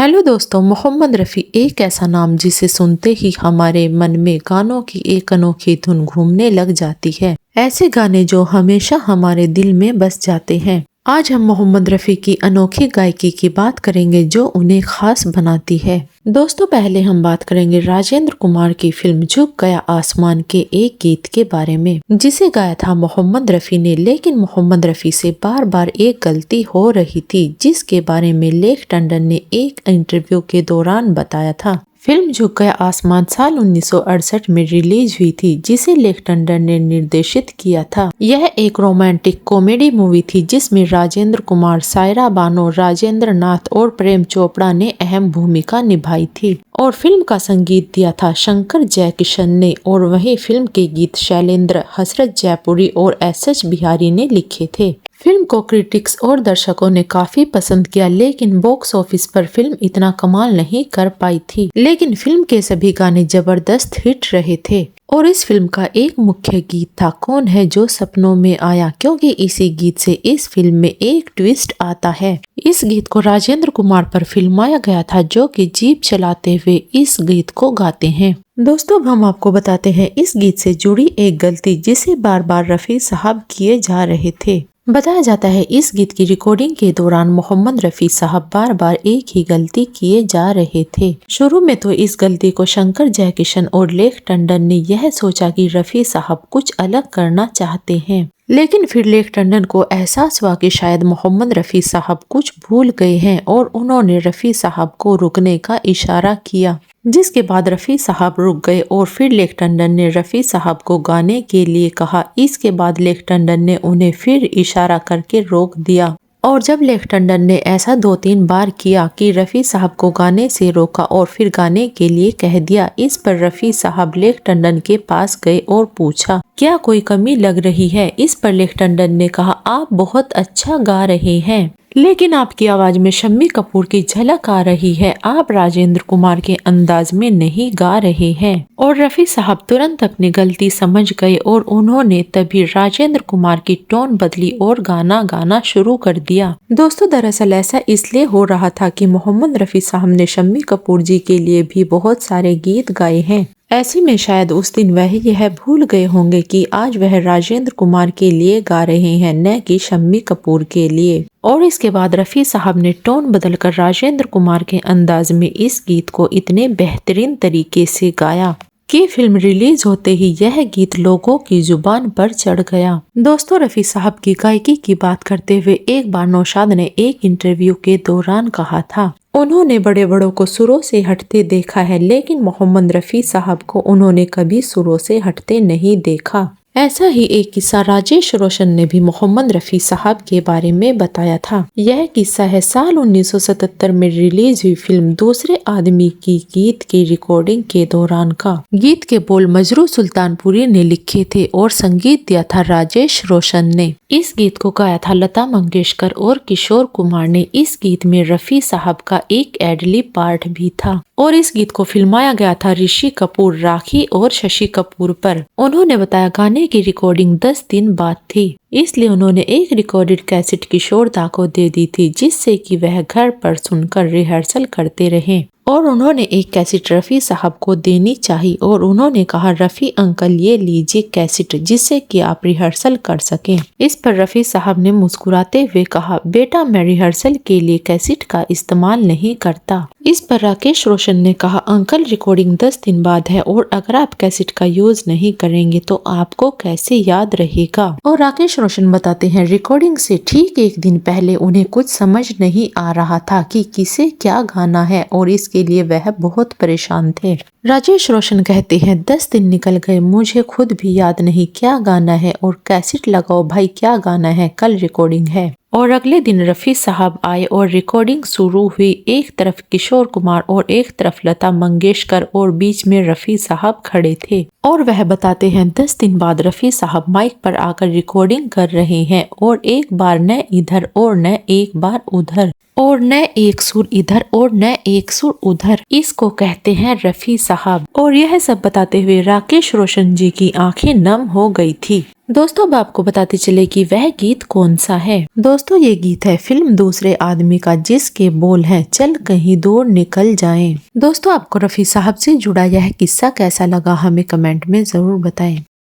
Hello दोस्तों, मोहम्मद रफ़ी एक ऐसा नाम जिसे सुनते ही हमारे मन में गानों की एक अनोखी धुन घूमने लग जाती है। ऐसे गाने जो हमेशा हमारे दिल में बस जाते हैं। आज हम मोहम्मद रफ़ी की अनोखी गायकी की बात करेंगे जो उन्हें खास बनाती है। दोस्तों, पहले हम बात करेंगे राजेंद्र कुमार की फिल्म झुक गया आसमान के एक गीत के बारे में, जिसे गाया था मोहम्मद रफ़ी ने। लेकिन मोहम्मद रफ़ी से बार बार एक गलती हो रही थी, जिसके बारे में लेख टंडन ने एक इंटरव्यू के दौरान बताया था। फिल्म झुक गया आसमान साल 1968 में रिलीज हुई थी, जिसे लेख टंडन ने निर्देशित किया था। यह एक रोमांटिक कॉमेडी मूवी थी जिसमें राजेंद्र कुमार, सायरा बानो, राजेंद्र नाथ और प्रेम चोपड़ा ने अहम भूमिका निभाई थी। और फिल्म का संगीत दिया था शंकर जयकिशन ने, और वहीं फिल्म के गीत शैलेंद्र, हसरत जयपुरी और एस.एच. बिहारी ने लिखे थे। फिल्म को क्रिटिक्स और दर्शकों ने काफी पसंद किया, लेकिन बॉक्स ऑफिस पर फिल्म इतना कमाल नहीं कर पाई थी। लेकिन फिल्म के सभी गाने जबरदस्त हिट रहे थे। और इस फिल्म का एक मुख्य गीत था कौन है जो सपनों में आया, क्योंकि इसी गीत से इस फिल्म में एक ट्विस्ट आता है। इस गीत को राजेंद्र कुमार पर फिल्माया गया था, जो कि जीप चलाते हुए इस गीत को गाते हैं। दोस्तों, अब हम आपको बताते हैं इस गीत से जुड़ी एक गलती जिसे बार बार रफ़ी साहब किए जा रहे थे। बताया जाता है इस गीत की रिकॉर्डिंग के दौरान मोहम्मद रफ़ी साहब बार बार एक ही गलती किए जा रहे थे। शुरू में तो इस गलती को शंकर जयकिशन और लेख टंडन ने यह सोचा कि रफ़ी साहब कुछ अलग करना चाहते हैं, लेकिन फिर लेख टंडन को एहसास हुआ कि शायद मोहम्मद रफ़ी साहब कुछ भूल गए हैं, और उन्होंने रफ़ी साहब को रुकने का इशारा किया, जिसके बाद रफ़ी साहब रुक गए। और फिर लेख टंडन ने रफ़ी साहब को गाने के लिए कहा। इसके बाद लेख टंडन ने उन्हें फिर इशारा करके रोक दिया, और जब लेख टंडन ने ऐसा 2-3 बार किया कि रफ़ी साहब को गाने से रोका और फिर गाने के लिए कह दिया। इस पर रफ़ी साहब लेख टंडन के पास गए और पूछा, क्या कोई कमी लग रही है? इस पर लेख टंडन ने कहा, आप बहुत अच्छा गा रहे हैं, लेकिन आपकी आवाज में शम्मी कपूर की झलक आ रही है, आप राजेंद्र कुमार के अंदाज में नहीं गा रहे हैं। और रफ़ी साहब तुरंत अपनी गलती समझ गए, और उन्होंने तभी राजेंद्र कुमार की टोन बदली और गाना गाना शुरू कर दिया। दोस्तों, दरअसल ऐसा इसलिए हो रहा था कि मोहम्मद रफ़ी साहब ने शम्मी कपूर जी के लिए भी बहुत सारे गीत गाए हैं। ऐसे में शायद उस दिन वह यह भूल गए होंगे कि आज वह राजेंद्र कुमार के लिए गा रहे हैं, न कि शम्मी कपूर के लिए। और इसके बाद रफ़ी साहब ने टोन बदलकर राजेंद्र कुमार के अंदाज में इस गीत को इतने बेहतरीन तरीके से गाया कि फिल्म रिलीज होते ही यह गीत लोगों की जुबान पर चढ़ गया। दोस्तों, रफ़ी साहब की गायकी की बात करते हुए एक बार नौशाद ने एक इंटरव्यू के दौरान कहा था, उन्होंने बड़े बड़ों को सुरों से हटते देखा है, लेकिन मोहम्मद रफ़ी साहब को उन्होंने कभी सुरों से हटते नहीं देखा। ऐसा ही एक किस्सा राजेश रोशन ने भी मोहम्मद रफ़ी साहब के बारे में बताया था। यह किस्सा है साल 1977 में रिलीज हुई फिल्म दूसरे आदमी की गीत की रिकॉर्डिंग के दौरान का। गीत के बोल मजरू सुल्तानपुरी ने लिखे थे और संगीत दिया था राजेश रोशन ने। इस गीत को गाया था लता मंगेशकर और किशोर कुमार ने। इस गीत में रफ़ी साहब का एक एडलिब पार्ट भी था, और इस गीत को फिल्माया गया था ऋषि कपूर, राखी और शशि कपूर पर। उन्होंने बताया गाने की रिकॉर्डिंग 10 दिन बाद थी, इसलिए उन्होंने एक रिकॉर्डेड कैसेट किशोर दा को दे दी थी, जिससे कि वह घर पर सुनकर रिहर्सल करते रहे। और उन्होंने एक कैसेट रफ़ी साहब को देनी चाहिए, और उन्होंने कहा, रफ़ी अंकल ये लीजिए कैसेट, जिससे कि आप रिहर्सल कर सकें। इस पर रफ़ी साहब ने मुस्कुराते हुए कहा, बेटा मैं रिहर्सल के लिए कैसेट का इस्तेमाल नहीं करता। इस पर राकेश रोशन ने कहा, अंकल रिकॉर्डिंग 10 दिन बाद है, और अगर आप कैसेट का यूज नहीं करेंगे तो आपको कैसे याद रहेगा। और राकेश रोशन बताते हैं, रिकॉर्डिंग से ठीक एक दिन पहले उन्हें कुछ समझ नहीं आ रहा था कि किसे क्या गाना है, और इसके लिए वह बहुत परेशान थे। राजेश रोशन कहते हैं, 10 दिन निकल गए, मुझे खुद भी याद नहीं क्या गाना है, और कैसेट लगाओ भाई क्या गाना है, कल रिकॉर्डिंग है। और अगले दिन रफ़ी साहब आए और रिकॉर्डिंग शुरू हुई। एक तरफ किशोर कुमार और एक तरफ लता मंगेशकर, और बीच में रफ़ी साहब खड़े थे। और वह बताते हैं, 10 दिन बाद रफ़ी साहब माइक पर आकर रिकॉर्डिंग कर रहे हैं, और एक बार न इधर और न एक बार उधर, और न एक सुर इधर और न एक सुर उधर, इसको कहते हैं रफ़ी साहब। और यह सब बताते हुए राकेश रोशन जी की आंखें नम हो गई थी। दोस्तों अब आपको बताते चले कि वह गीत कौन सा है। दोस्तों ये गीत है फिल्म दूसरे आदमी का, जिसके बोल हैं चल कहीं दूर निकल जाएं। दोस्तों आपको रफी साहब से जुड़ा यह किस्सा कैसा लगा हमें कमेंट में जरूर बताएं।